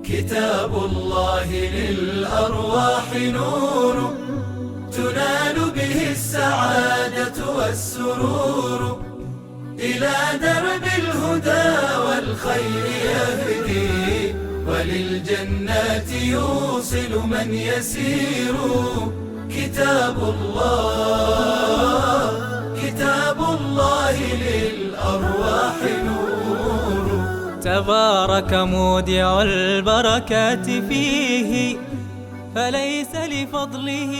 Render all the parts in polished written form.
كتاب الله للأرواح نور تنال به السعادة والسرور إلى درب الهدى والخير يهدي وللجنات يوصل من يسير كتاب الله للأرواح نور تبارك مودع البركات فيه فليس لفضله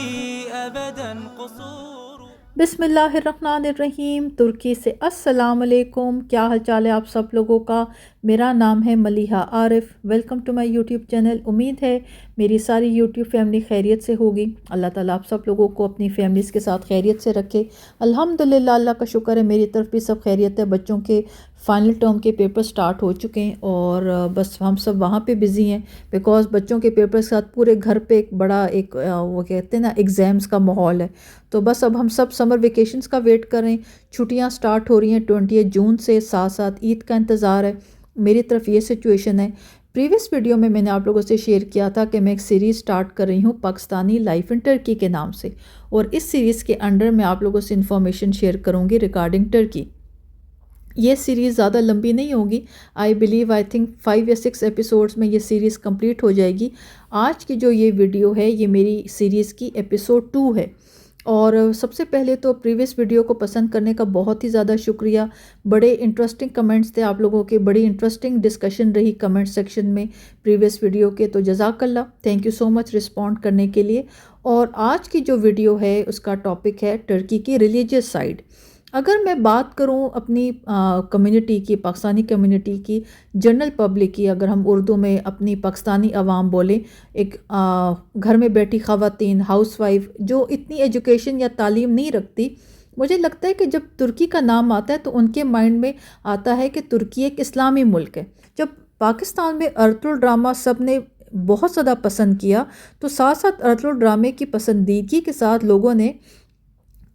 أبدا قصور. بسم اللہ الرحمن الرحیم. ترکی سے السلام علیکم. کیا حال چال ہے آپ سب لوگوں کا؟ میرا نام ہے Maliha Arif. Welcome to my YouTube channel. امید ہے میری ساری یوٹیوب فیملی خیریت سے ہوگی. اللہ تعالیٰ آپ سب لوگوں کو اپنی فیملیز کے ساتھ خیریت سے رکھے. الحمدللہ اللہ کا شکر ہے میری طرف بھی سب خیریت ہے. بچوں کے فائنل ٹرم کے پیپر سٹارٹ ہو چکے ہیں اور بس ہم سب وہاں پہ بزی ہیں بیکاز بچوں کے پیپر کے ساتھ پورے گھر پہ ایک بڑا وہ کہتے ہیں نا ایگزامس کا ماحول ہے. تو بس اب ہم سب سمر ویکیشنز کا ویٹ کر رہے ہیں. چھٹیاں سٹارٹ ہو رہی ہیں 28 جون سے، ساتھ ساتھ عید کا انتظار ہے. میری طرف یہ سچویشن ہے. پریویس ویڈیو میں نے آپ لوگوں سے شیئر کیا تھا کہ میں ایک سیریز سٹارٹ کر رہی ہوں پاکستانی لائف ان ٹرکی کے نام سے، اور اس سیریز کے انڈر میں آپ لوگوں سے انفارمیشن شیئر کروں گی ریگارڈنگ ٹرکی. یہ سیریز زیادہ لمبی نہیں ہوگی. آئی تھنک 5 یا 6 ایپیسوڈز میں یہ سیریز کمپلیٹ ہو جائے گی. آج کی جو یہ ویڈیو ہے یہ میری سیریز کی ایپیسوڈ 2 ہے. اور سب سے پہلے تو پریویس ویڈیو کو پسند کرنے کا بہت ہی زیادہ شکریہ. بڑے انٹرسٹنگ کمنٹس تھے آپ لوگوں کے، بڑی انٹرسٹنگ ڈسکشن رہی کمنٹ سیکشن میں پریویس ویڈیو کے. تو جزاک اللہ، thank you so much respond کرنے کے لیے. اور آج کی جو ویڈیو ہے اس کا ٹاپک ہے ٹرکی کی ریلیجیس سائڈ. اگر میں بات کروں اپنی کمیونٹی کی، پاکستانی کمیونٹی کی، جنرل پبلک کی، اگر ہم اردو میں اپنی پاکستانی عوام بولیں، ایک گھر میں بیٹھی خواتین، ہاؤس وائف جو اتنی ایجوکیشن یا تعلیم نہیں رکھتی، مجھے لگتا ہے کہ جب ترکی کا نام آتا ہے تو ان کے مائنڈ میں آتا ہے کہ ترکی ایک اسلامی ملک ہے. جب پاکستان میں ارطغرل ڈرامہ سب نے بہت زیادہ پسند کیا تو ساتھ ساتھ ارطغرل ڈرامے کی پسندیدگی کے ساتھ لوگوں نے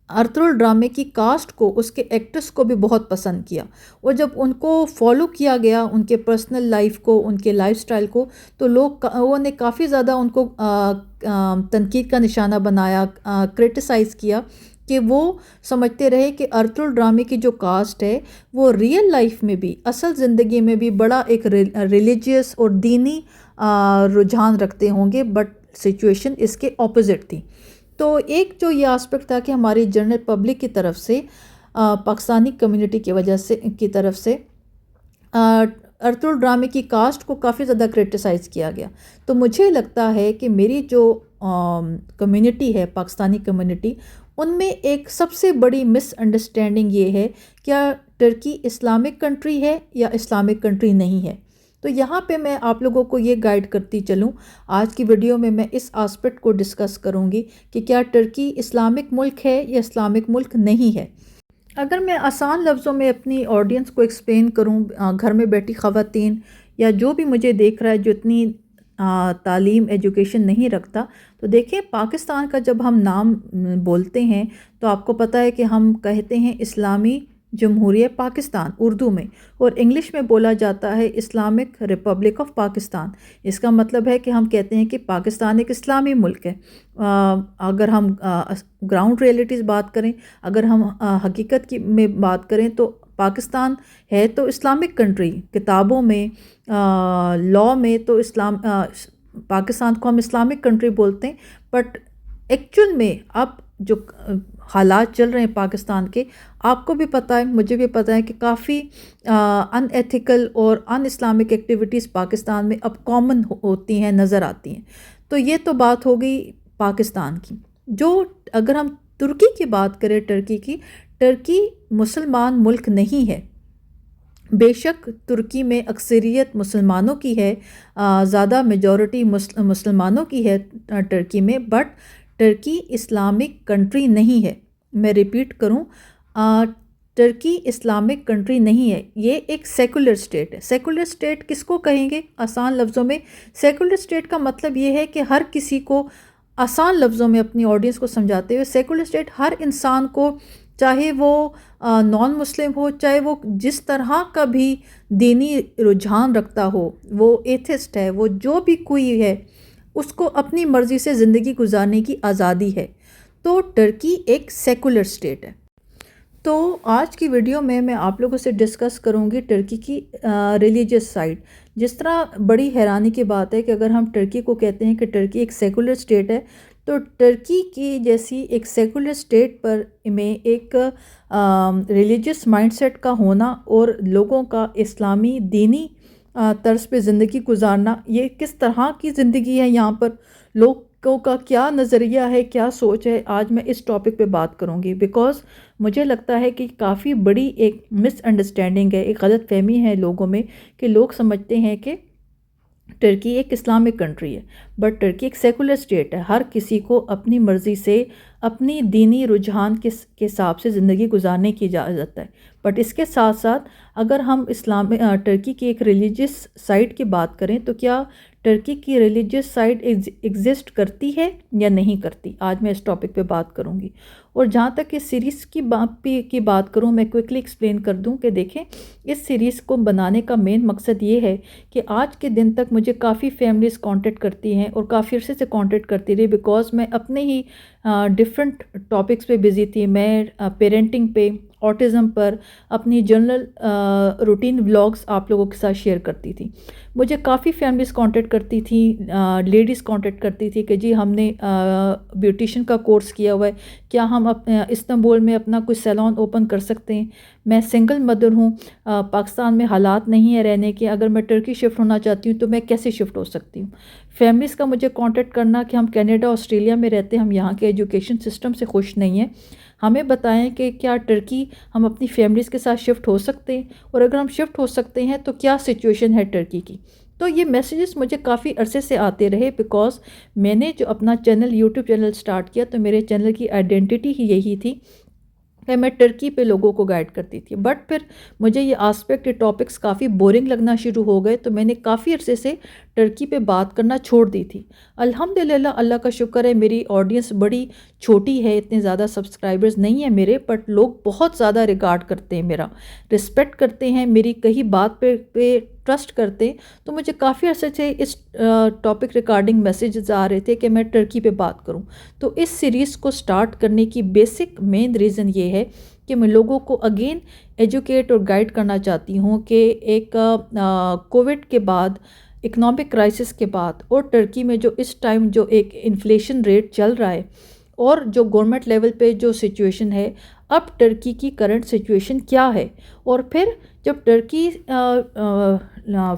ارطغرل ڈرامے کی کاسٹ کو، اس کے ایکٹرز کو بھی بہت پسند کیا. اور جب ان کو فالو کیا گیا، ان کے پرسنل لائف کو، ان کے لائف سٹائل کو، تو لوگوں نے کافی زیادہ ان کو تنقید کا نشانہ بنایا، کرٹیسائز کیا کہ وہ سمجھتے رہے کہ ارطغرل ڈرامے کی جو کاسٹ ہے وہ ریئل لائف میں بھی، اصل زندگی میں بھی بڑا ایک ریلیجیس اور دینی رجحان رکھتے ہوں گے، بٹ سچویشن اس کے اپوزٹ تھی. تو ایک جو یہ آسپیکٹ تھا کہ ہماری جنرل پبلک کی طرف سے، پاکستانی کمیونٹی کی طرف سے ارطغرل ڈرامے کی کاسٹ کو کافی زیادہ کرٹیسائز کیا گیا. تو مجھے لگتا ہے کہ میری جو کمیونٹی ہے، پاکستانی کمیونٹی، ان میں ایک سب سے بڑی مس انڈرسٹینڈنگ یہ ہے کیا ٹرکی اسلامک کنٹری ہے یا اسلامک کنٹری نہیں ہے. تو یہاں پہ میں آپ لوگوں کو یہ گائیڈ کرتی چلوں. آج کی ویڈیو میں اس آسپیکٹ کو ڈسکس کروں گی کہ کیا ٹرکی اسلامک ملک ہے یا اسلامک ملک نہیں ہے. اگر میں آسان لفظوں میں اپنی آڈینس کو ایکسپلین کروں، گھر میں بیٹھی خواتین یا جو بھی مجھے دیکھ رہا ہے جو اتنی تعلیم ایجوکیشن نہیں رکھتا، تو دیکھیں پاکستان کا جب ہم نام بولتے ہیں تو آپ کو پتہ ہے کہ ہم کہتے ہیں اسلامی جمہوریہ پاکستان اردو میں، اور انگلش میں بولا جاتا ہے اسلامک ریپبلک آف پاکستان. اس کا مطلب ہے کہ ہم کہتے ہیں کہ پاکستان ایک اسلامی ملک ہے. اگر ہم گراؤنڈ ریئلٹیز بات کریں، اگر ہم حقیقت میں بات کریں تو پاکستان ہے تو اسلامک کنٹری. کتابوں میں، لاء میں تو پاکستان کو ہم اسلامک کنٹری بولتے ہیں، بٹ ایکچول میں اب جو حالات چل رہے ہیں پاکستان کے، آپ کو بھی پتہ ہے، مجھے بھی پتہ ہے کہ کافی ان ایتھیکل اور ان اسلامک ایکٹیویٹیز پاکستان میں اب کامن ہوتی ہیں، نظر آتی ہیں. تو یہ تو بات ہو گئی پاکستان کی. اگر ہم ترکی کی بات کریں، ٹرکی مسلمان ملک نہیں ہے. بے شک ترکی میں اکثریت مسلمانوں کی ہے، زیادہ میجورٹی مسلمانوں کی ہے ٹرکی میں، بٹ ٹرکی اسلامک کنٹری نہیں ہے. میں ریپیٹ کروں، ٹرکی اسلامک کنٹری نہیں ہے. یہ ایک سیکولر اسٹیٹ ہے. سیکولر اسٹیٹ کس کو کہیں گے آسان لفظوں میں؟ سیکولر اسٹیٹ کا مطلب یہ ہے کہ ہر کسی کو آسان لفظوں میں اپنی آڈینس کو سمجھاتے ہوئے، سیکولر اسٹیٹ ہر انسان کو چاہے وہ نان مسلم ہو، چاہے وہ جس طرح کا بھی دینی رجحان رکھتا ہو، وہ ایتھسٹ ہے، وہ جو بھی کوئی ہے، اس کو اپنی مرضی سے زندگی گزارنے کی آزادی ہے۔ تو ٹرکی ایک سیکولر سٹیٹ ہے۔ تو آج کی ویڈیو میں آپ لوگوں سے ڈسکس کروں گی ٹرکی کی ریلیجس سائڈ۔ جس طرح بڑی حیرانی کی بات ہے کہ اگر ہم ٹرکی کو کہتے ہیں کہ ٹرکی ایک سیکولر سٹیٹ ہے، تو ٹرکی کی جیسی ایک سیکولر سٹیٹ پر میں ایک ریلیجس مائنڈ سیٹ کا ہونا اور لوگوں کا اسلامی دینی طرز پہ زندگی گزارنا، یہ کس طرح کی زندگی ہے، یہاں پر لوگوں کا کیا نظریہ ہے، کیا سوچ ہے، آج میں اس ٹاپک پہ بات کروں گی۔ بیکاز مجھے لگتا ہے کہ کافی بڑی ایک مس انڈرسٹینڈنگ ہے، ایک غلط فہمی ہے لوگوں میں، کہ لوگ سمجھتے ہیں کہ ٹرکی ایک اسلامک کنٹری ہے، بٹ ٹرکی ایک سیکولر سٹیٹ ہے۔ ہر کسی کو اپنی مرضی سے اپنی دینی رجحان کے حساب سے زندگی گزارنے کی اجازت ہے۔ بٹ اس کے ساتھ ساتھ اگر ہم ٹرکی کی ایک ریلیجس سائٹ کی بات کریں تو کیا ٹرکی کی ریلیجس سائٹ ایگزسٹ کرتی ہے یا نہیں کرتی، آج میں اس ٹاپک پہ بات کروں گی۔ اور جہاں تک اس سیریز کی بات کروں، میں کوئکلی ایکسپلین کر دوں کہ دیکھیں، اس سیریز کو بنانے کا مین مقصد یہ ہے کہ آج کے دن تک مجھے کافی فیملیز کانٹیکٹ کرتی ہیں اور کافی عرصے سے کانٹیکٹ کرتی رہی، بیکاز میں اپنے ہی ڈفرینٹ ٹاپکس پہ بزی تھی۔ میں پیرنٹنگ پہ، آٹزم پر، اپنی جنرل روٹین ولاگز آپ لوگوں کے ساتھ شیئر کرتی تھی۔ مجھے کافی فیملیز کانٹیکٹ کرتی تھیں، لیڈیز کانٹیکٹ کرتی تھی کہ جی ہم نے بیوٹیشن کا کورس کیا ہوا ہے، کیا ہم استنبول میں اپنا کوئی سیلون اوپن کر سکتے ہیں؟ میں سنگل مدر ہوں، پاکستان میں حالات نہیں ہیں رہنے کے، اگر میں ٹرکی شفٹ ہونا چاہتی ہوں تو میں کیسے شفٹ ہو سکتی ہوں؟ فیملیز کا مجھے کانٹیکٹ کرنا کہ ہم کینیڈا، آسٹریلیا میں رہتے ہیں، ہم یہاں کے ایجوکیشن سسٹم سے خوش نہیں ہیں، ہمیں بتائیں کہ کیا ٹرکی ہم اپنی فیملیز کے ساتھ شفٹ ہو سکتے ہیں، اور اگر ہم شفٹ ہو سکتے ہیں تو کیا سچویشن ہے ٹرکی کی۔ تو یہ میسیجز مجھے کافی عرصے سے آتے رہے، بیکاز میں نے جو اپنا یوٹیوب چینل سٹارٹ کیا تو میرے چینل کی آئیڈینٹی ہی یہی تھی کہ میں ٹرکی پہ لوگوں کو گائیڈ کرتی تھی۔ بٹ پھر مجھے یہ آسپیکٹ، یہ ٹاپکس کافی بورنگ لگنا شروع ہو گئے، تو میں نے کافی عرصے سے ٹرکی پہ بات کرنا چھوڑ دی تھی۔ الحمدللہ اللہ کا شکر ہے، میری آڈینس بڑی چھوٹی ہے، اتنے زیادہ سبسکرائبرز نہیں ہیں میرے، بٹ لوگ بہت زیادہ ریگارڈ کرتے ہیں، میرا رسپیکٹ کرتے ہیں، میری کہیں بات پہ ٹرسٹ کرتے ہیں۔ تو مجھے کافی عرصے سے اس ٹاپک ریکارڈنگ میسیجز آ رہے تھے کہ میں ٹرکی پہ بات کروں۔ تو اس سیریز کو سٹارٹ کرنے کی بیسک مین ریزن یہ ہے کہ میں لوگوں کو اگین ایجوکیٹ اور گائیڈ کرنا چاہتی ہوں کہ ایک کووڈ کے بعد، اکنامک کرائسس کے بعد، اور ٹرکی میں جو اس ٹائم جو ایک انفلیشن ریٹ چل رہا ہے، اور جو گورنمنٹ لیول پہ جو سچویشن ہے، اب ٹرکی کی کرنٹ سچویشن کیا ہے۔ اور پھر جب ٹرکی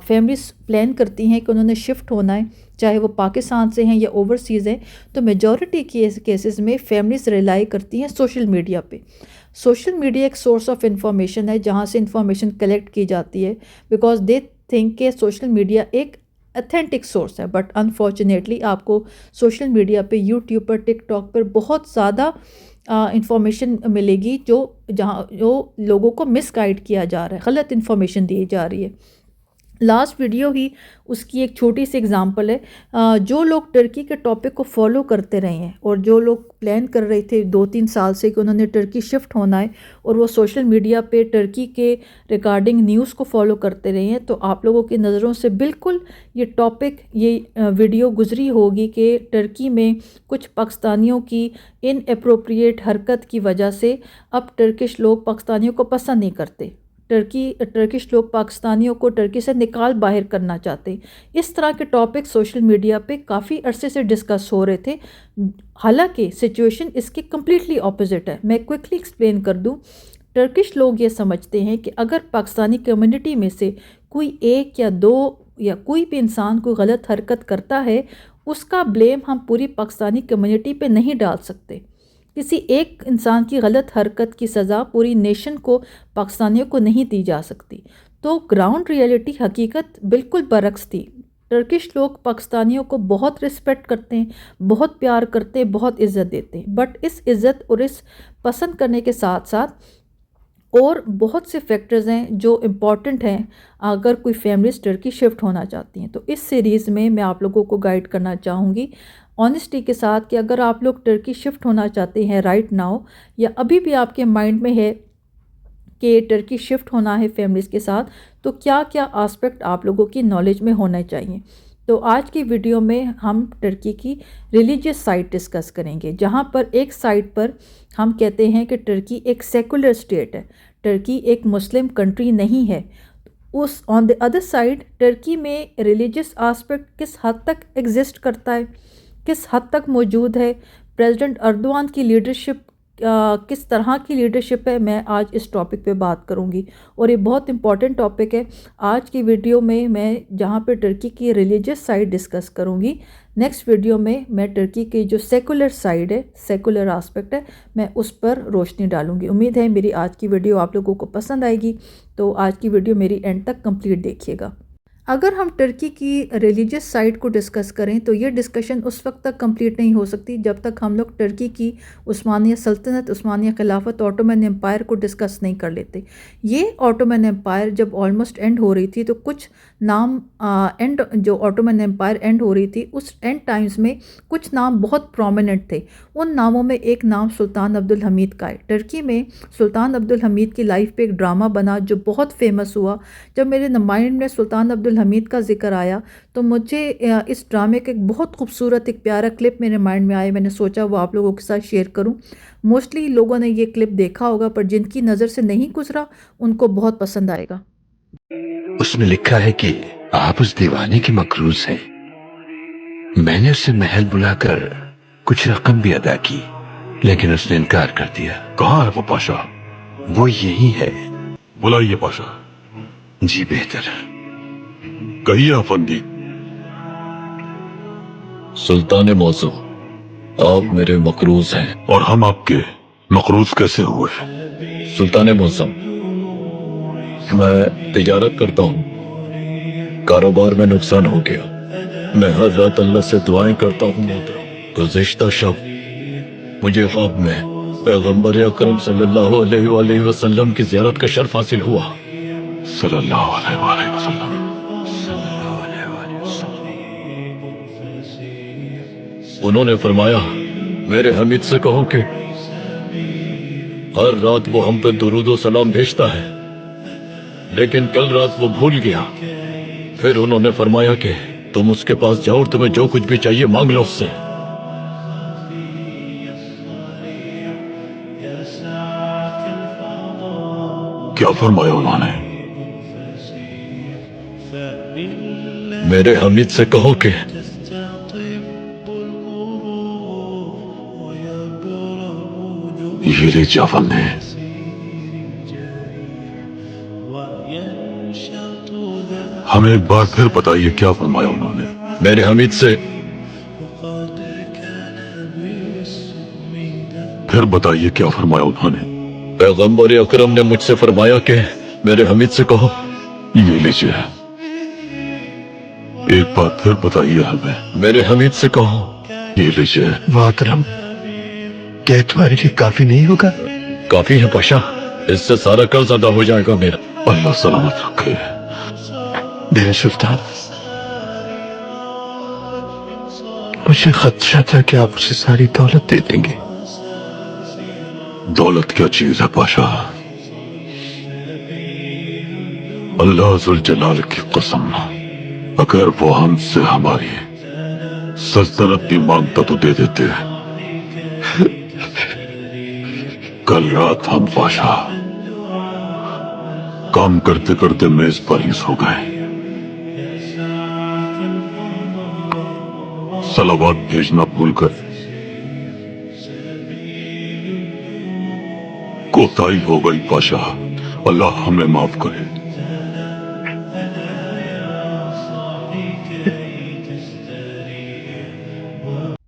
فیملیز پلان کرتی ہیں کہ انہوں نے شفٹ ہونا ہے، چاہے وہ پاکستان سے ہیں یا اوورسیز ہیں، تو میجورٹی کیسز میں فیملیز ریلائی کرتی ہیں سوشل میڈیا پہ۔ سوشل میڈیا ایک سورس آف انفارمیشن ہے جہاں سے انفارمیشن کلیکٹ کی جاتی ہے، بیکاز دے تھنک کہ سوشل میڈیا ایک اتھینٹک سورس ہے، بٹ انفارچونیٹلی آپ کو سوشل میڈیا پہ، یوٹیوب پر، ٹک ٹاک پر بہت زیادہ انفارمیشن ملے گی جو لوگوں کو مس گائیڈ کیا جا رہا ہے، غلط انفارمیشن دی جا رہی ہے۔ لاسٹ ویڈیو ہی اس کی ایک چھوٹی سی اگزامپل ہے۔ جو لوگ ٹرکی کے ٹاپک کو فالو کرتے رہے ہیں، اور جو لوگ پلان کر رہے تھے 2-3 سال سے کہ انہوں نے ٹرکی شفٹ ہونا ہے، اور وہ سوشل میڈیا پہ ٹرکی کے ریگارڈنگ نیوز کو فالو کرتے رہے ہیں، تو آپ لوگوں کی نظروں سے بالکل یہ ٹاپک، یہ ویڈیو گزری ہوگی کہ ٹرکی میں کچھ پاکستانیوں کی ان اپروپریٹ حرکت کی وجہ سے اب ٹرکش لوگ پاکستانیوں کو پسند نہیں کرتے، ٹرکش لوگ پاکستانیوں کو ٹرکی سے نکال باہر کرنا چاہتے۔ اس طرح کے ٹاپک سوشل میڈیا پہ کافی عرصے سے ڈسکس ہو رہے تھے، حالانکہ سچویشن اس کی کمپلیٹلی اپوزٹ ہے۔ میں کوئکلی ایکسپلین کر دوں۔ ٹرکش لوگ یہ سمجھتے ہیں کہ اگر پاکستانی کمیونٹی میں سے کوئی ایک یا دو یا کوئی بھی انسان کوئی غلط حرکت کرتا ہے، اس کا بلیم ہم پوری پاکستانی کمیونٹی پہ نہیں ڈال سکتے۔ کسی ایک انسان کی غلط حرکت کی سزا پوری نیشن کو، پاکستانیوں کو نہیں دی جا سکتی۔ تو گراؤنڈ ریئلٹی، حقیقت بالکل برعکس تھی۔ ٹرکش لوگ پاکستانیوں کو بہت رسپیکٹ کرتے ہیں، بہت پیار کرتے ہیں، بہت عزت دیتے ہیں، بٹ اس عزت اور اس پسند کرنے کے ساتھ ساتھ اور بہت سے فیکٹرز ہیں جو امپورٹنٹ ہیں اگر کوئی فیملیز ٹرکی شفٹ ہونا چاہتی ہیں. تو اس سیریز میں آپ لوگوں کو گائیڈ کرنا چاہوں گی آنیسٹی کے ساتھ کہ اگر آپ لوگ ٹرکی شفٹ ہونا چاہتے ہیں رائٹ ناؤ، یا ابھی بھی آپ کے مائنڈ میں ہے کہ ٹرکی شفٹ ہونا ہے فیملیز کے ساتھ، تو کیا کیا آسپیکٹ آپ لوگوں کی نالج میں ہونا چاہیے. تو آج کی ویڈیو میں ہم ٹرکی کی ریلیجیس سائٹ ڈسکس کریں گے، جہاں پر ایک سائٹ پر ہم کہتے ہیں کہ ٹرکی ایک سیکولر اسٹیٹ ہے، ٹرکی ایک مسلم کنٹری نہیں ہے. اس آن دی ادر سائڈ ٹرکی میں ریلیجیس آسپیکٹ کس حد تک ایگزسٹ کرتا ہے، کس حد تک موجود ہے، پریزیڈنٹ اردوان کی لیڈرشپ کس طرح کی لیڈرشپ ہے، میں آج اس ٹاپک پہ بات کروں گی. اور یہ بہت امپورٹنٹ ٹاپک ہے. آج کی ویڈیو میں جہاں پہ ٹرکی کی ریلیجیس سائڈ ڈسکس کروں گی، نیکسٹ ویڈیو میں ٹرکی کی جو سیکولر سائڈ ہے، سیکولر آسپیکٹ ہے، میں اس پر روشنی ڈالوں گی. امید ہے میری آج کی ویڈیو آپ لوگوں کو پسند آئے گی، تو آج کی ویڈیو میری اینڈ تک کمپلیٹ دیکھیے گا. اگر ہم ٹرکی کی ریلیجیس سائٹ کو ڈسکس کریں تو یہ ڈسکشن اس وقت تک کمپلیٹ نہیں ہو سکتی جب تک ہم لوگ ٹرکی کی عثمانیہ سلطنت، عثمانیہ خلافت، آٹومن امپائر کو ڈسکس نہیں کر لیتے. یہ آٹومن امپائر جب آلموسٹ اینڈ ہو رہی تھی تو کچھ نام جو آٹومن امپائر اینڈ ہو رہی تھی اس اینڈ ٹائمز میں کچھ نام بہت پرومیننٹ تھے. ان ناموں میں ایک نام سلطان عبدالحمید کا ہے. ٹرکی میں سلطان عبدالحمید کی لائف پہ ایک ڈرامہ بنا جو بہت فیمس ہوا. جب میرے مائنڈ میں سلطان عبدالحمید کا ذکر آیا تو مجھے اس ڈرامے کا ایک بہت خوبصورت ایک پیارا کلپ میرے مائنڈ میں آیا. میں نے سوچا وہ آپ لوگوں کے ساتھ شیئر کروں. موسٹلی لوگوں نے یہ کلپ دیکھا ہوگا، پر جن کی نظر سے نہیں گزرا ان کو بہت پسند آئے گا. اس میں لکھا ہے کہ آپ اس دیوانے کی مقروض ہیں. میں نے اسے محل بلا کر کچھ رقم بھی ادا کی، لیکن اس نے انکار کر دیا. کہاں ہے وہ پاشا؟ وہ یہی ہے. بلائیے پاشا. جی بہتر. کہیے افندی. سلطان موضوع، آپ میرے مقروض ہیں. اور ہم آپ کے مقروض کیسے ہوئے؟ سلطان موسم، میں تجارت کرتا ہوں، کاروبار میں نقصان ہو گیا. میں ہر رات اللہ سے دعائیں کرتا ہوں. گزشتہ شب مجھے خواب میں پیغمبر اکرم صلی اللہ علیہ وآلہ وسلم کی زیارت کا شرف حاصل ہوا. صلی اللہ علیہ وآلہ وسلم. انہوں نے فرمایا میرے حمید سے کہو کہ ہر رات وہ ہم پہ درود و سلام بھیجتا ہے، لیکن کل رات وہ بھول گیا. پھر انہوں نے فرمایا کہ تم اس کے پاس جاؤ اور تمہیں جو کچھ بھی چاہیے مانگ لو اس سے. کیا فرمایا انہوں نے؟ میرے حمید سے کہو کہ یہ لے جاون نے. ہمیں ایک بار پھر بتائیے کیا فرمایا انہوں نے؟ میرے حمید سے پھر بتائیے کیا فرمایا انہوں نے؟ پیغمبر اکرم نے مجھ سے فرمایا کہ میرے حمید سے کہو. یہ لیجیے. ایک بات پھر بتائیے ہمیں. میرے حمید سے کہو. یہ لیجیے. محترم، کیا تمہارے لیے کافی نہیں ہوگا؟ کافی ہے پاشا، اس سے سارا قرض ادا ہو جائے گا میرا. اللہ سلامت رکھے. میرے سلطان، مجھے خدشہ تھا کہ آپ مجھے ساری دولت دے دیں گے. دولت کیا چیز ہے پاشا؟ اللہ ذوالجلال کی قسم، اگر وہ ہم سے ہماری سلطنت بھی مانگتا تو دے دیتے. کل رات ہم پاشا کام کرتے کرتے میز پر ہی سو گئے. صلوات بھیجنا بھول کر کوتاہی ہو گئی پاشا. اللہ ہمیں معاف کرے.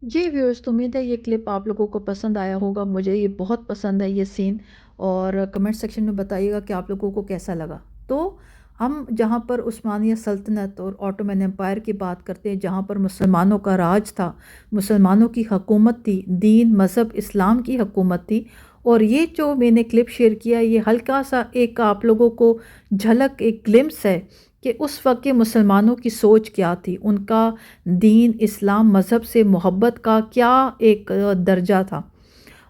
جی ویورز، تو امید ہے یہ کلپ آپ لوگوں کو پسند آیا ہوگا. مجھے یہ بہت پسند ہے یہ سین، اور کمنٹ سیکشن میں بتائیے گا کہ آپ لوگوں کو کیسا لگا. تو ہم جہاں پر عثمانیہ سلطنت اور آٹومن امپائر کی بات کرتے ہیں، جہاں پر مسلمانوں کا راج تھا، مسلمانوں کی حکومت تھی، دین مذہب اسلام کی حکومت تھی، اور یہ جو میں نے کلپ شیئر کیا یہ ہلکا سا ایک آپ لوگوں کو جھلک، ایک گلمس ہے کہ اس وقت کے مسلمانوں کی سوچ کیا تھی، ان کا دین اسلام مذہب سے محبت کا کیا ایک درجہ تھا۔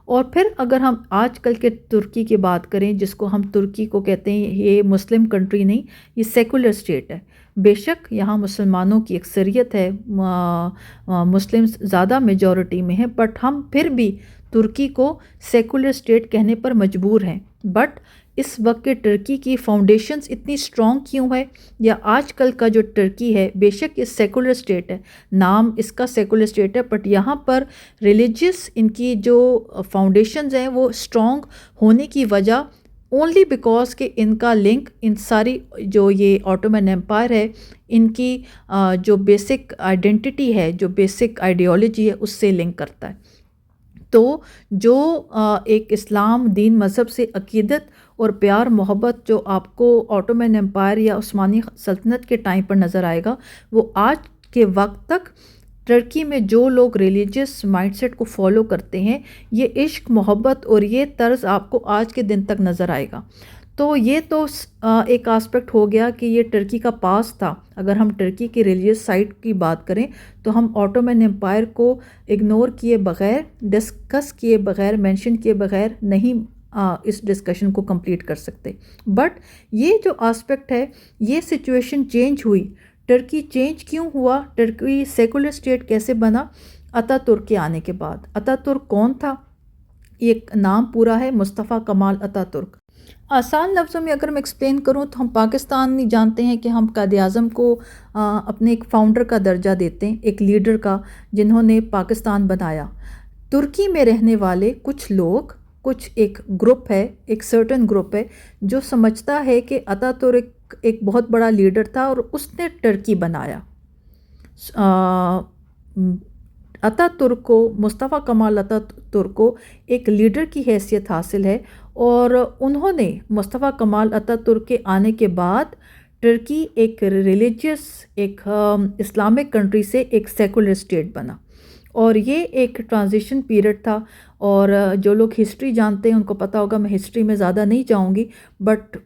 اور پھر اگر ہم آج کل کے ترکی کی بات کریں، جس کو ہم ترکی کو کہتے ہیں، یہ مسلم کنٹری نہیں، یہ سیکولر اسٹیٹ ہے۔ بے شک یہاں مسلمانوں کی اکثریت ہے، مسلم زیادہ میجورٹی میں ہیں، بٹ ہم پھر بھی ترکی کو سیکولر اسٹیٹ کہنے پر مجبور ہیں۔ بٹ اس وقت کے ٹرکی کی فاؤنڈیشنز اتنی اسٹرانگ کیوں ہے، یا آج کل کا جو ٹرکی ہے، بے شک یہ سیکولر اسٹیٹ ہے، نام اس کا سیکولر اسٹیٹ ہے، بٹ یہاں پر ریلیجیس ان کی جو فاؤنڈیشنز ہیں وہ اسٹرانگ ہونے کی وجہ اونلی بیکاز کہ ان کا لنک ان ساری جو یہ آٹومن امپائر ہے، ان کی جو بیسک آئیڈینٹی ہے، جو بیسک آئیڈیالوجی ہے، اس سے لنک کرتا ہے۔ تو جو ایک اسلام دین مذہب سے عقیدت اور پیار محبت جو آپ کو آٹومن امپائر یا عثمانی سلطنت کے ٹائم پر نظر آئے گا، وہ آج کے وقت تک ٹرکی میں جو لوگ ریلیجیس مائنڈ سیٹ کو فالو کرتے ہیں، یہ عشق محبت اور یہ طرز آپ کو آج کے دن تک نظر آئے گا۔ تو یہ تو ایک آسپیکٹ ہو گیا کہ یہ ٹرکی کا پاس تھا۔ اگر ہم ٹرکی کی ریلیجیس سائٹ کی بات کریں تو ہم آٹومن امپائر کو اگنور کیے بغیر، ڈسکس کیے بغیر، مینشن کیے بغیر نہیں اس ڈسکشن کو کمپلیٹ کر سکتے۔ بٹ یہ جو آسپیکٹ ہے، یہ سچویشن چینج ہوئی۔ ٹرکی چینج کیوں ہوا؟ ٹرکی سیکولر اسٹیٹ کیسے بنا؟ اتا ترک کے آنے کے بعد۔ اتا ترک کون تھا؟ ایک نام پورا ہے مصطفیٰ کمال اتا ترک۔ آسان لفظوں میں اگر میں ایکسپلین کروں تو ہم پاکستانی جانتے ہیں کہ ہم قائد اعظم کو اپنے ایک فاؤنڈر کا درجہ دیتے ہیں، ایک لیڈر کا، جنہوں نے پاکستان بنایا۔ ترکی میں رہنے والے کچھ لوگ، کچھ ایک گروپ ہے، ایک سرٹن گروپ ہے جو سمجھتا ہے کہ اتا ترک ایک بہت بڑا لیڈر تھا اور اس نے ٹرکی بنایا۔ اتا ترک کو، مصطفیٰ کمال اتا ترک کو ایک لیڈر کی حیثیت حاصل ہے، اور انہوں نے مصطفیٰ کمال اتا ترک کے آنے کے بعد ٹرکی ایک ریلیجیس، ایک اسلامک کنٹری سے ایک سیکولر اسٹیٹ بنا، اور یہ ایک ٹرانزیشن پیریڈ تھا۔ اور جو لوگ ہسٹری جانتے ہیں ان کو پتہ ہوگا، میں ہسٹری میں زیادہ نہیں جاؤں گی، بٹ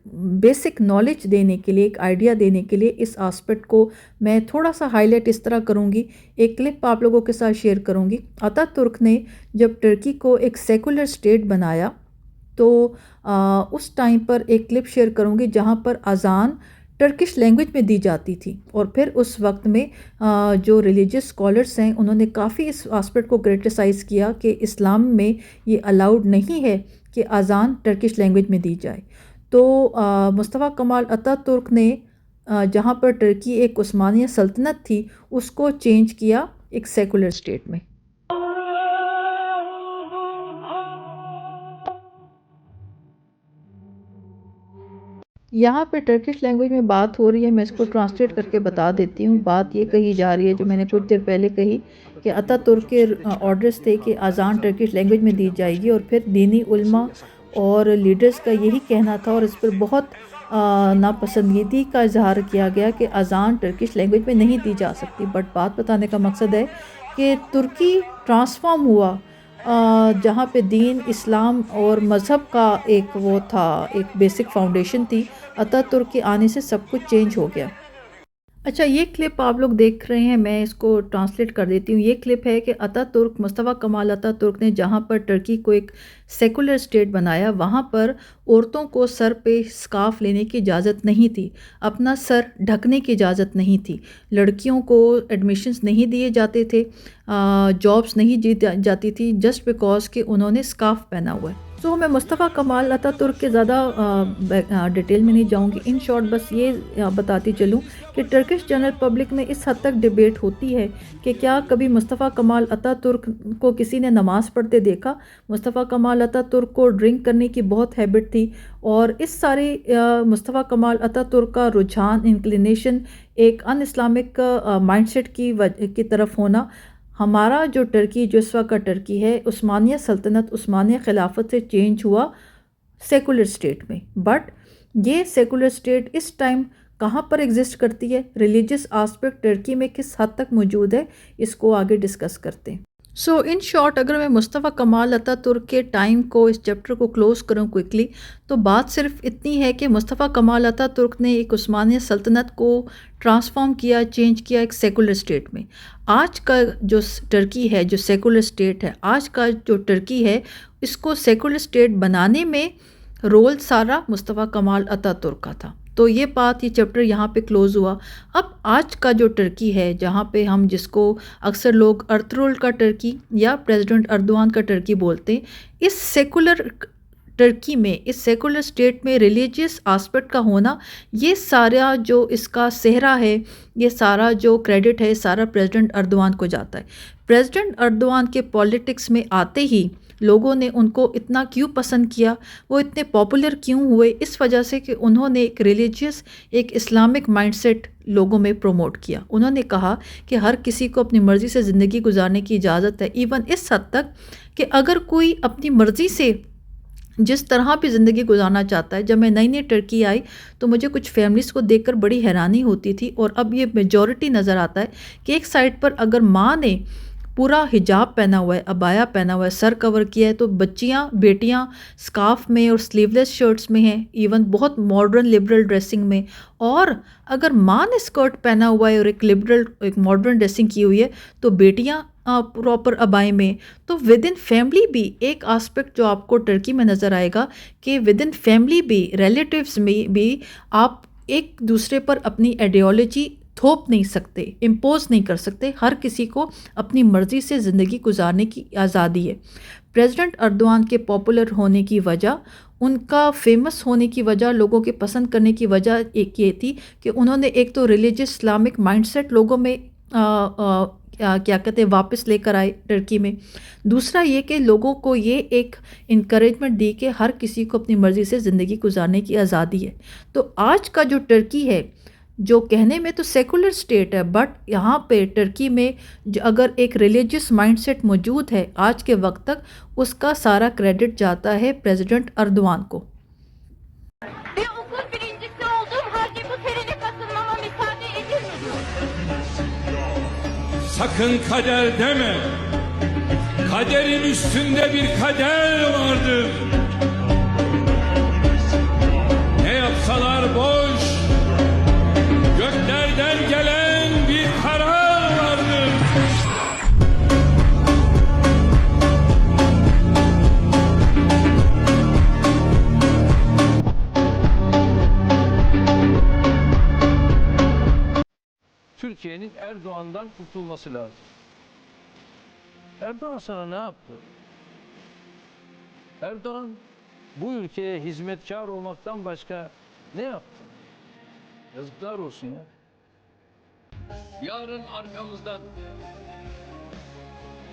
بیسک نالج دینے کے لیے، ایک آئیڈیا دینے کے لیے اس آسپیکٹ کو میں تھوڑا سا ہائی لائٹ اس طرح کروں گی۔ ایک کلپ آپ لوگوں کے ساتھ شیئر کروں گی۔ اتا ترک نے جب ٹرکی کو ایک سیکولر اسٹیٹ بنایا تو اس ٹائم پر ایک کلپ شیئر کروں گی جہاں پر اذان ٹرکش لینگویج میں دی جاتی تھی، اور پھر اس وقت میں جو ریلیجیس اسکالرس ہیں انہوں نے کافی اس آسپیکٹ کو کرٹیسائز کیا کہ اسلام میں یہ الاؤڈ نہیں ہے کہ اذان ٹرکش لینگویج میں دی جائے۔ تو مصطفیٰ کمال اتا ترک نے جہاں پر ٹرکی ایک عثمانیہ سلطنت تھی، اس کو چینج کیا ایک سیکولر اسٹیٹ میں۔ یہاں پہ ٹرکش لینگویج میں بات ہو رہی ہے، میں اس کو ٹرانسلیٹ کر کے بتا دیتی ہوں۔ بات یہ کہی جا رہی ہے جو میں نے کچھ دیر پہلے کہی کہ اتا ترک کے آرڈرز تھے کہ اذان ٹرکش لینگویج میں دی جائے گی، اور پھر دینی علماء اور لیڈرز کا یہی کہنا تھا، اور اس پر بہت ناپسندیدگی کا اظہار کیا گیا کہ اذان ٹرکش لینگویج میں نہیں دی جا سکتی۔ بٹ بات بتانے کا مقصد ہے کہ ترکی ٹرانسفارم ہوا، جہاں پہ دین اسلام اور مذہب کا ایک وہ تھا، ایک بیسک فاؤنڈیشن تھی، اتا ترک کے آنے سے سب کچھ چینج ہو گیا۔ اچھا، یہ کلپ آپ لوگ دیکھ رہے ہیں، میں اس کو ٹرانسلیٹ کر دیتی ہوں۔ یہ کلپ ہے کہ اتا ترک، مصطفیٰ کمال اتا ترک نے جہاں پر ٹرکی کو ایک سیکولر اسٹیٹ بنایا، وہاں پر عورتوں کو سر پہ سکارف لینے کی اجازت نہیں تھی، اپنا سر ڈھکنے کی اجازت نہیں تھی، لڑکیوں کو ایڈمیشنز نہیں دیے جاتے تھے، جابس نہیں دی جاتی تھی، جسٹ بیکاز کہ انہوں نے سکارف پہنا ہوا ہے۔ تو میں مصطفیٰ کمال اتا ترک کے زیادہ ڈیٹیل میں نہیں جاؤں گی، ان شارٹ بس یہ بتاتی چلوں کہ ٹرکش جنرل پبلک میں اس حد تک ڈیبیٹ ہوتی ہے کہ کیا کبھی مصطفیٰ کمال اتا ترک کو کسی نے نماز پڑھتے دیکھا؟ مصطفیٰ کمال اتا ترک کو ڈرنک کرنے کی بہت ہیبٹ تھی، اور اس سارے مصطفیٰ کمال اتا ترک کا رجحان، انکلینیشن ایک ان اسلامک مائنڈ سیٹ کی طرف ہونا، ہمارا جو ٹرکی، جو اس وقت کا ٹرکی ہے، عثمانیہ سلطنت، عثمانیہ خلافت سے چینج ہوا سیکولر اسٹیٹ میں۔ بٹ یہ سیکولر اسٹیٹ اس ٹائم کہاں پر ایگزسٹ کرتی ہے، ریلیجیس آسپیکٹ ٹرکی میں کس حد تک موجود ہے، اس کو آگے ڈسکس کرتے ہیں۔ سو ان شارٹ اگر میں مصطفیٰ کمال عطا ترک کے ٹائم کو اس چیپٹر کو کلوز کروں کوئکلی تو بات صرف اتنی ہے کہ مصطفیٰ کمال عطا ترک نے ایک عثمانیہ سلطنت کو ٹرانسفارم کیا، چینج کیا ایک سیکولر اسٹیٹ میں۔ آج کا جو ٹرکی ہے، جو سیکولر اسٹیٹ ہے، آج کا جو ٹرکی ہے، اس کو سیکولر اسٹیٹ بنانے میں رول سارا مصطفیٰ کمال عطا ترک کا تھا۔ تو یہ بات، یہ چیپٹر یہاں پہ کلوز ہوا۔ اب آج کا جو ٹرکی ہے، جہاں پہ ہم جس کو اکثر لوگ ارطغرل کا ٹرکی یا پریزیڈنٹ اردوان کا ٹرکی بولتے ہیں، اس سیکولر ٹرکی میں، اس سیکولر اسٹیٹ میں ریلیجیس آسپیکٹ کا ہونا، یہ سارا جو اس کا صحرا ہے، یہ سارا جو کریڈٹ ہے، سارا پریزیڈنٹ اردوان کو جاتا ہے۔ پریزیڈنٹ اردوان کے پولیٹکس میں آتے ہی لوگوں نے ان کو اتنا کیوں پسند کیا، وہ اتنے پاپولر کیوں ہوئے؟ اس وجہ سے کہ انہوں نے ایک ریلیجیس، ایک اسلامک مائنڈ سیٹ لوگوں میں پروموٹ کیا۔ انہوں نے کہا کہ ہر کسی کو اپنی مرضی سے زندگی گزارنے کی اجازت ہے، ایون اس حد تک کہ اگر کوئی اپنی مرضی سے جس طرح بھی زندگی گزارنا چاہتا ہے۔ جب میں نئی نئی ٹرکی آئی تو مجھے کچھ فیملیز کو دیکھ کر بڑی حیرانی ہوتی تھی، اور اب یہ میجورٹی نظر آتا ہے کہ ایک سائڈ پر اگر ماں نے پورا حجاب پہنا ہوا ہے، عبایا پہنا ہوا ہے، سر کور کیا ہے، تو بچیاں، بیٹیاں سکارف میں اور سلیو لیس شرٹس میں ہیں، ایون بہت ماڈرن لبرل ڈریسنگ میں۔ اور اگر ماں نے اسکرٹ پہنا ہوا ہے اور ایک لبرل، ایک ماڈرن ڈریسنگ کی ہوئی ہے، تو بیٹیاں پراپر عبائے میں۔ تو ود ان فیملی بھی ایک آسپیکٹ جو آپ کو ٹرکی میں نظر آئے گا کہ ود ان فیملی بھی، ریلیٹیوز میں بھی، آپ ایک دوسرے پر اپنی آئیڈیالوجی تھوپ نہیں سکتے، امپوز نہیں کر سکتے۔ ہر کسی کو اپنی مرضی سے زندگی گزارنے کی آزادی ہے۔ پریزیڈنٹ اردوان کے پاپولر ہونے کی وجہ، ان کا فیمس ہونے کی وجہ، لوگوں کے پسند کرنے کی وجہ ایک یہ تھی کہ انہوں نے ایک تو ریلیجیس اسلامک مائنڈ سیٹ لوگوں میں کیا کہتے ہیں واپس لے کر آئے ٹرکی میں۔ دوسرا یہ کہ لوگوں کو یہ ایک انکریجمنٹ دی کہ ہر کسی کو اپنی مرضی سے زندگی گزارنے کی آزادی ہے۔ تو آج کا جو ٹرکی ہے، جو کہنے میں تو سیکولر اسٹیٹ ہے، بٹ یہاں پہ ٹرکی میں اگر ایک ریلیجیس مائنڈ سیٹ موجود ہے آج کے وقت تک، اس کا سارا کریڈٹ جاتا ہے پریزیڈنٹ اردوان کو۔ Ve okul birincisi olduğum halde bu törene katılmama müsaade edilmedi. Sakın kader deme. Kaderin üstünde bir kader vardır. Ne yapsalar boş. Göklerden gelen bir karar vardır. Türkiye'nin Erdoğan'dan kurtulması lazım. Erdoğan sana ne yaptı? Erdoğan bu ülkeye hizmetkar olmaktan başka ne yaptı? Yazıklar olsun ya. Yarın arkamızdan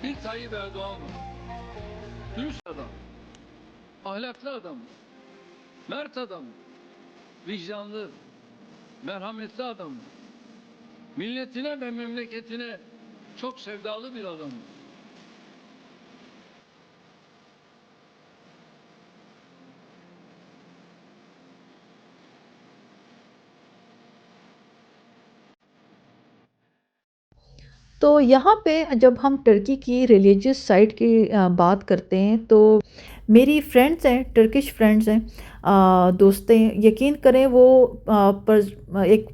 bir Tayyip Erdoğan var. Dürüst adam, ahlaklı adam, mert adam, vicdanlı, merhametli adam. Milletine ve memleketine çok sevdalı bir adam. تو یہاں پہ جب ہم Turkey کی religious site کی بات کرتے ہیں تو میری فرینڈز ہیں، ٹرکش فرینڈز ہیں، دوستیں، یقین کریں وہ ایک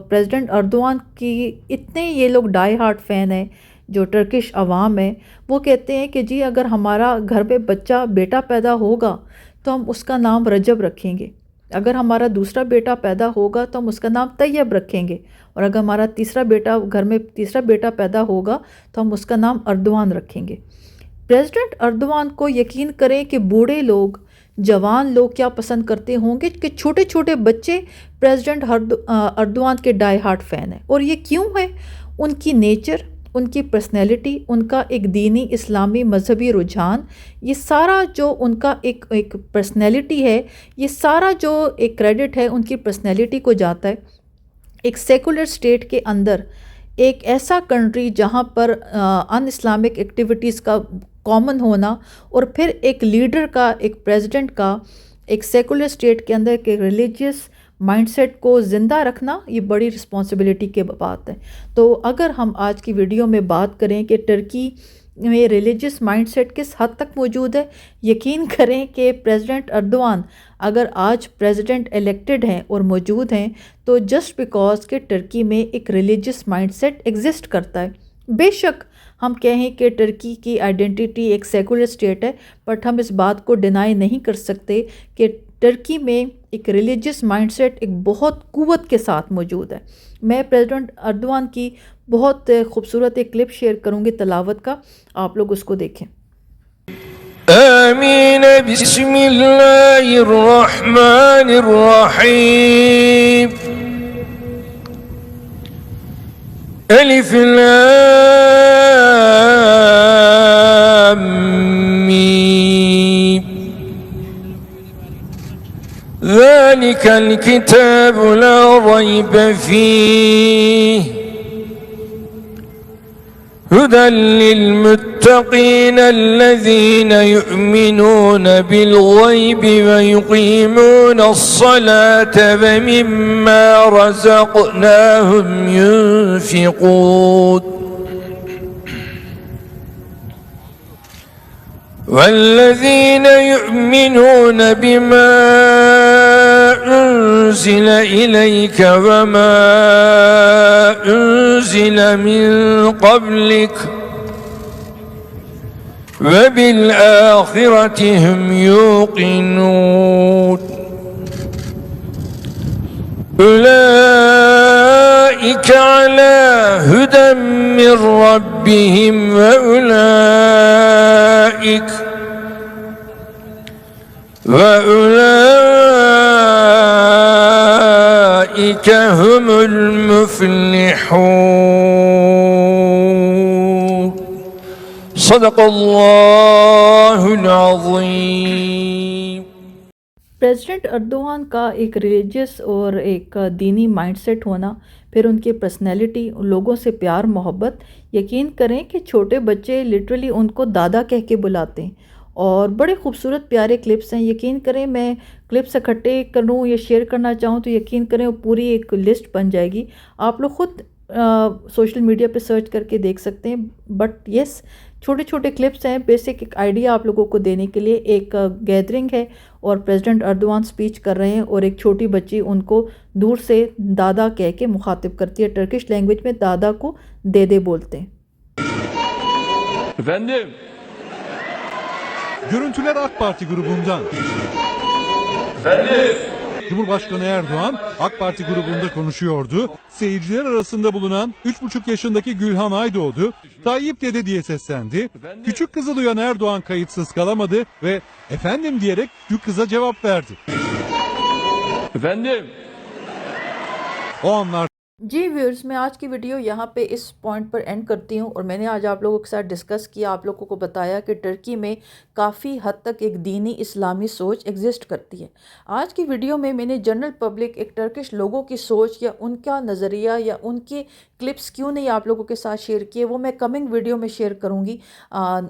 پریزیڈنٹ اردوان کی اتنے یہ لوگ ڈائی ہارٹ فین ہیں، جو ٹرکش عوام ہے، وہ کہتے ہیں کہ جی اگر ہمارا گھر پہ بچہ بیٹا پیدا ہوگا تو ہم اس کا نام رجب رکھیں گے، اگر ہمارا دوسرا بیٹا پیدا ہوگا تو ہم اس کا نام طیب رکھیں گے، اور اگر ہمارا تیسرا بیٹا گھر میں تیسرا بیٹا پیدا ہوگا تو ہم اس کا نام اردوان رکھیں گے۔ پریزیڈنٹ اردوان کو یقین کریں کہ بوڑھے لوگ، جوان لوگ کیا پسند کرتے ہوں گے کہ چھوٹے چھوٹے بچے پریزیڈنٹ اردوان کے ڈائی ہارٹ فین ہیں۔ اور یہ کیوں ہے؟ ان کی نیچر، ان کی پرسنالٹی، ان کا ایک دینی اسلامی مذہبی رجحان، یہ سارا جو ان کا ایک پرسنالٹی ہے، یہ سارا جو ایک کریڈٹ ہے ان کی پرسنالٹی کو جاتا ہے۔ ایک سیکولر اسٹیٹ کے اندر ایک ایسا کنٹری جہاں پر ان اسلامک ایکٹیویٹیز کا کامن ہونا، اور پھر ایک لیڈر کا، ایک پریزیڈنٹ کا ایک سیکولر اسٹیٹ کے اندر ایک ریلیجیس مائنڈ سیٹ کو زندہ رکھنا، یہ بڑی رسپانسبلٹی کی بات ہے۔ تو اگر ہم آج کی ویڈیو میں بات کریں کہ ٹرکی میں ریلیجس مائنڈ سیٹ کس حد تک موجود ہے؟ یقین کریں کہ پریزیڈنٹ اردوان اگر آج پریزیڈنٹ الیکٹڈ ہیں اور موجود ہیں تو جسٹ بیکاز کہ ٹرکی میں ایک ریلیجس مائنڈ سیٹ ایگزسٹ کرتا ہے. بے شک ہم کہیں کہ ٹرکی کی آئیڈینٹی ایک سیکولر اسٹیٹ ہے، بٹ ہم اس بات کو ڈینائی نہیں کر سکتے کہ ٹرکی میں ایک ریلیجس مائنڈ سیٹ ایک بہت قوت کے ساتھ موجود ہے. میں پریزیڈنٹ اردوان کی بہت خوبصورت ایک کلپ شیئر کروں گی تلاوت کا، آپ لوگ اس کو دیکھیں. آمین بسم اللہ الرحمن الرحیم الف لام میم ذلك الكتاب لا ريب فيه هدى للمتقين الذين يؤمنون بالغيب ويقيمون الصلاة ومما رزقناهم ينفقون والذين يؤمنون بما أنزل إليك وما أنزل من قبلك وبالآخرة هم يوقنون أولئك على هدى من ربهم وأولئك هم المفلحون صدق اللہ العظیم. پریزیڈنٹ اردوان کا ایک ریلیجس اور ایک دینی مائنڈ سیٹ ہونا، پھر ان کی پرسنالٹی، لوگوں سے پیار محبت، یقین کریں کہ چھوٹے بچے لٹرلی ان کو دادا کہہ کے بلاتے ہیں، اور بڑے خوبصورت پیارے کلپس ہیں. یقین کریں میں کلپس اکٹھے کروں یا شیئر کرنا چاہوں تو یقین کریں وہ پوری ایک لسٹ بن جائے گی، آپ لوگ خود سوشل میڈیا پہ سرچ کر کے دیکھ سکتے ہیں. بٹ یس، چھوٹے چھوٹے کلپس ہیں بیسک ایک آئیڈیا آپ لوگوں کو دینے کے لیے. ایک گیدرنگ ہے اور پریزیڈنٹ اردوان سپیچ کر رہے ہیں اور ایک چھوٹی بچی ان کو دور سے دادا کہہ کے مخاطب کرتی ہے. ٹرکش لینگویج میں دادا کو دے بولتے ہیں. Efendim? Görüntüler AK Parti grubundan. Efendim? Cumhurbaşkanı Erdoğan AK Parti grubunda konuşuyordu. Seyirciler arasında bulunan 3,5 yaşındaki Gülhan Aydoğdu, Tayyip dede diye seslendi. Küçük kızı duyan Erdoğan kayıtsız kalamadı ve efendim diyerek büyük kıza cevap verdi. Efendim? O anlar جی viewers, میں آج کی video یہاں پہ اس point per and کرتی ہوں، اور میں نے آج آپ لوگوں کے ساتھ ڈسکس کیا، آپ لوگوں کو بتایا کہ ٹرکی میں کافی حد تک ایک دینی اسلامی سوچ ایگزسٹ کرتی ہے. آج کی ویڈیو میں نے جنرل پبلک، ایک ٹرکش لوگوں کی سوچ یا ان کا نظریہ یا ان کے کلپس کیوں نہیں آپ لوگوں کے ساتھ شیئر کیے، وہ میں کمنگ ویڈیو میں شیئر کروں گی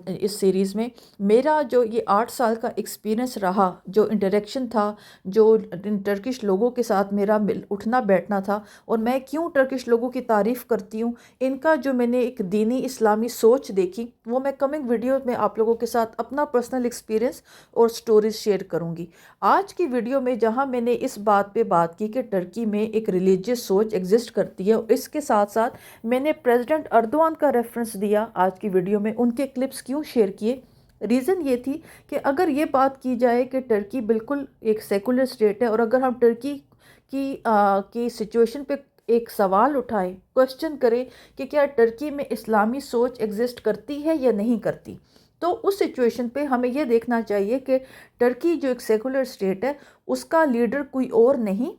اس سیریز میں. میرا جو یہ 8 سال کا ایکسپیرینس رہا، جو انٹریکشن تھا، جو ٹرکش لوگوں کے ساتھ میرا اٹھنا بیٹھنا تھا، اور میں کیوں ٹرکش لوگوں کی تعریف کرتی ہوں، ان کا جو میں نے ایک دینی اسلامی سوچ دیکھی، وہ میں کمنگ ویڈیو میں آپ لوگوں کے ساتھ اپنا پرسنل ایکسپیرینس اور سٹوریز شیئر کروں گی. آج کی ویڈیو میں جہاں میں نے اس بات پہ بات کی کہ ٹرکی میں ایک ریلیجیس سوچ ایگزسٹ کرتی ہے، اور اس کے ساتھ ساتھ میں نے پریزیڈنٹ اردوان کا ریفرنس دیا آج کی ویڈیو میں، ان کے کلپس کیوں شیئر کیے. ریزن یہ تھی کہ اگر یہ بات کی جائے کہ ٹرکی بالکل ایک سیکولر اسٹیٹ ہے، اور اگر ہم ٹرکی کی سچویشن پہ ایک سوال اٹھائیں، کوشچن کریں کہ کیا ٹرکی میں اسلامی سوچ ایگزسٹ کرتی ہے یا نہیں کرتی، تو اس سچویشن پہ ہمیں یہ دیکھنا چاہیے کہ ٹرکی جو ایک سیکولر اسٹیٹ ہے، اس کا لیڈر کوئی اور نہیں،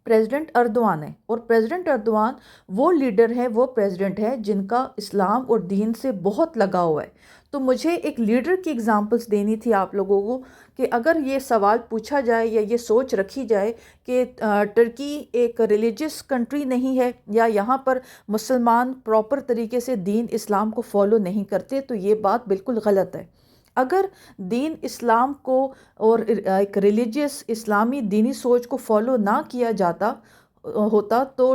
پریزیڈنٹ اردوان ہے. اور پریزیڈنٹ اردوان وہ لیڈر ہے، وہ پریزیڈنٹ ہے جن کا اسلام اور دین سے بہت لگاؤ ہے. تو مجھے ایک لیڈر کی اگزامپلس دینی تھی آپ لوگوں کو کہ اگر یہ سوال پوچھا جائے یا یہ سوچ رکھی جائے کہ ٹرکی ایک ریلیجس کنٹری نہیں ہے، یا یہاں پر مسلمان پراپر طریقے سے دین اسلام کو فالو نہیں کرتے، تو یہ بات بالکل غلط ہے. اگر دین اسلام کو اور ایک ریلیجیس اسلامی دینی سوچ کو فالو نہ کیا جاتا ہوتا تو